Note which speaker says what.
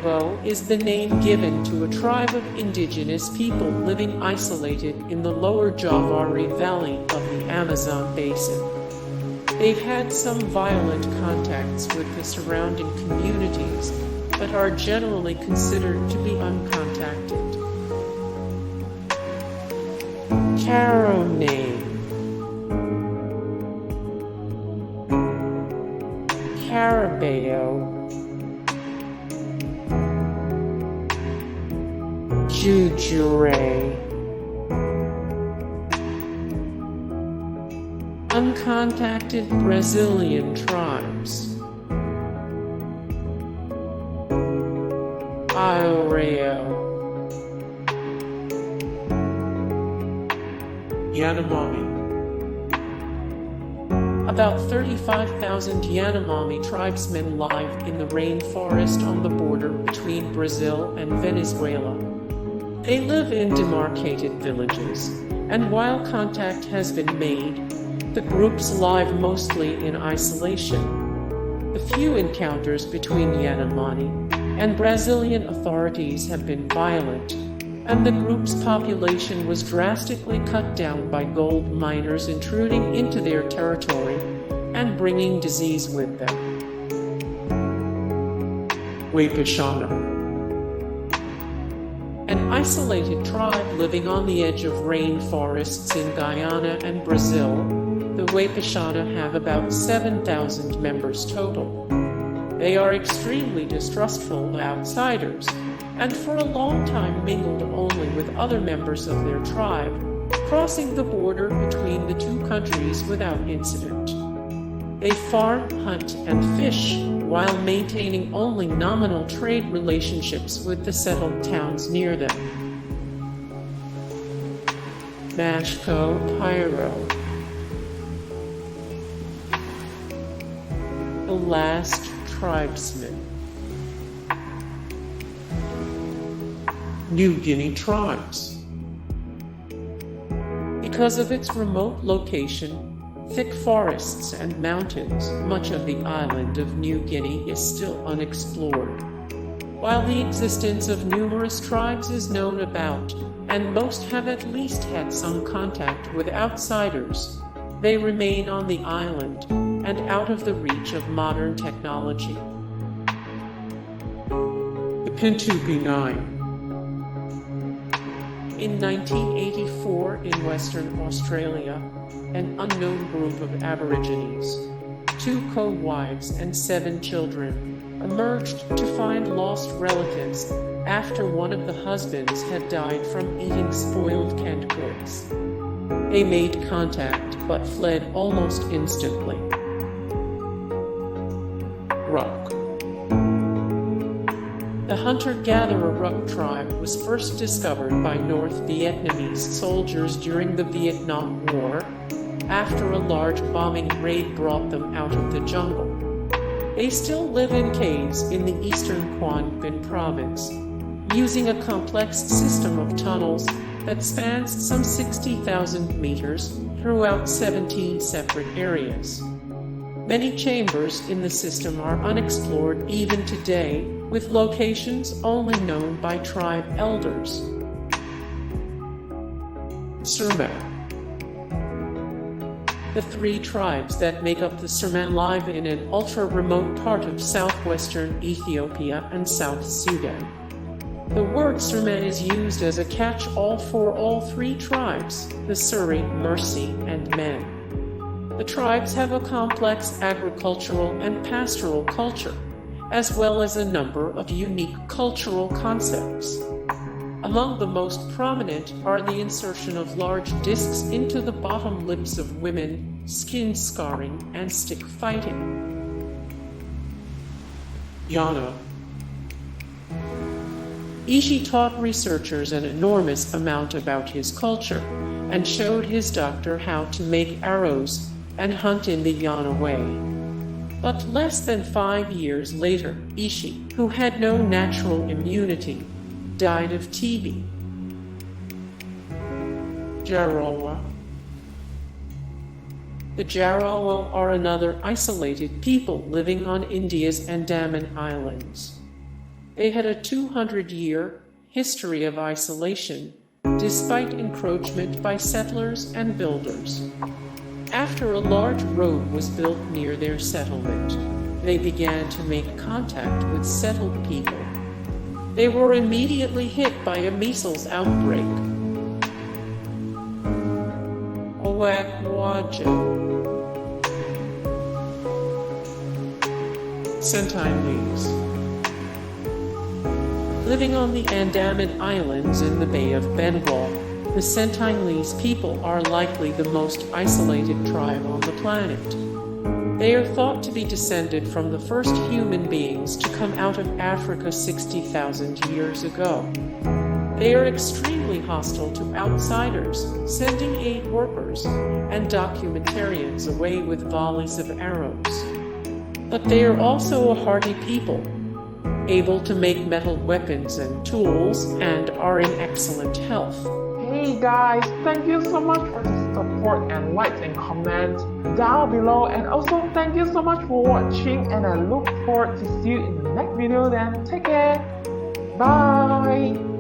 Speaker 1: Korubo is the name given to a tribe of indigenous people living isolated in the lower Jujurei Valley of the Amazon basin. They've had some violent contacts with the surrounding communities, but are generally considered to be uncontacted. Taromenane, Carabayo, Jujurei, Uncontacted Brazilian tribes, Ayoreo,
Speaker 2: Yanomami.
Speaker 1: About 35,000 Yanomami tribesmen live in the rainforest on the border between Brazil and Venezuela. They live in demarcated villages, and while contact has been made, the groups live mostly in isolation. The few encounters between Yanomami and Brazilian authorities have been violent, and the group's population was drastically cut down by gold miners intruding into their territory and bringing disease with them.
Speaker 2: Wapishana,
Speaker 1: an isolated tribe living on the edge of rainforests in Guyana and Brazil. The Wapishana have about 7,000 members total. They are extremely distrustful of outsiders, and for a long time mingled only with other members of their tribe, crossing the border between the two countries without incident. They farm, hunt, and fish, while maintaining only nominal trade relationships with the settled towns near them.
Speaker 2: Mashco Piro,
Speaker 1: the Last Tribesman,
Speaker 2: New Guinea Tribes.
Speaker 1: Because of its remote location, thick forests and mountains, much of the island of New Guinea is still unexplored. While the existence of numerous tribes is known about, and most have at least had some contact with outsiders, they remain on the island and out of the reach of modern technology.
Speaker 2: The Pintupi Nine.
Speaker 1: In 1984, in Western Australia, an unknown group of Aborigines, 2 co-wives and 7 children, emerged to find lost relatives after one of the husbands had died from eating spoiled canned goods. They made contact but fled almost instantly.
Speaker 2: Rock.
Speaker 1: The hunter-gatherer Ruk tribe was first discovered by North Vietnamese soldiers during the Vietnam War, after a large bombing raid brought them out of the jungle. They still live in caves in the eastern Quang Binh province, using a complex system of tunnels that spans some 60,000 meters throughout 17 separate areas. Many chambers in the system are unexplored even today, with locations only known by tribe elders.
Speaker 2: Surma.
Speaker 1: The 3 tribes that make up the Surma live in an ultra-remote part of southwestern Ethiopia and South Sudan. The word Surma is used as a catch-all for all 3 tribes, the Suri, Mercy, and Men. The tribes have a complex agricultural and pastoral culture, as well as a number of unique cultural concepts. Among the most prominent are the insertion of large discs into the bottom lips of women, skin scarring, and stick fighting.
Speaker 2: Yana.
Speaker 1: Ishi taught researchers an enormous amount about his culture, and showed his doctor how to make arrows and hunt in the Yana way. But less than 5 years later, Ishi, who had no natural immunity, died of TB.
Speaker 2: Jarawa.
Speaker 1: The Jarawa are another isolated people living on India's Andaman Islands. They had a 200-year history of isolation, despite encroachment by settlers and builders. After a large road was built near their settlement, they began to make contact with settled people. They were immediately hit by a measles outbreak. Aw-Guaj.
Speaker 2: Sentinelese.
Speaker 1: Living on the Andaman Islands in the Bay of Bengal, the Sentinelese people are likely the most isolated tribe on the planet. They are thought to be descended from the first human beings to come out of Africa 60,000 years ago. They are extremely hostile to outsiders, sending aid workers and documentarians away with volleys of arrows. But they are also a hardy people, able to make metal weapons and tools, and are in excellent health.
Speaker 3: Hey guys, thank you so much for the support and likes and comments down below, and also thank you so much for watching, and I look forward to see you in the next video. Then take care, bye.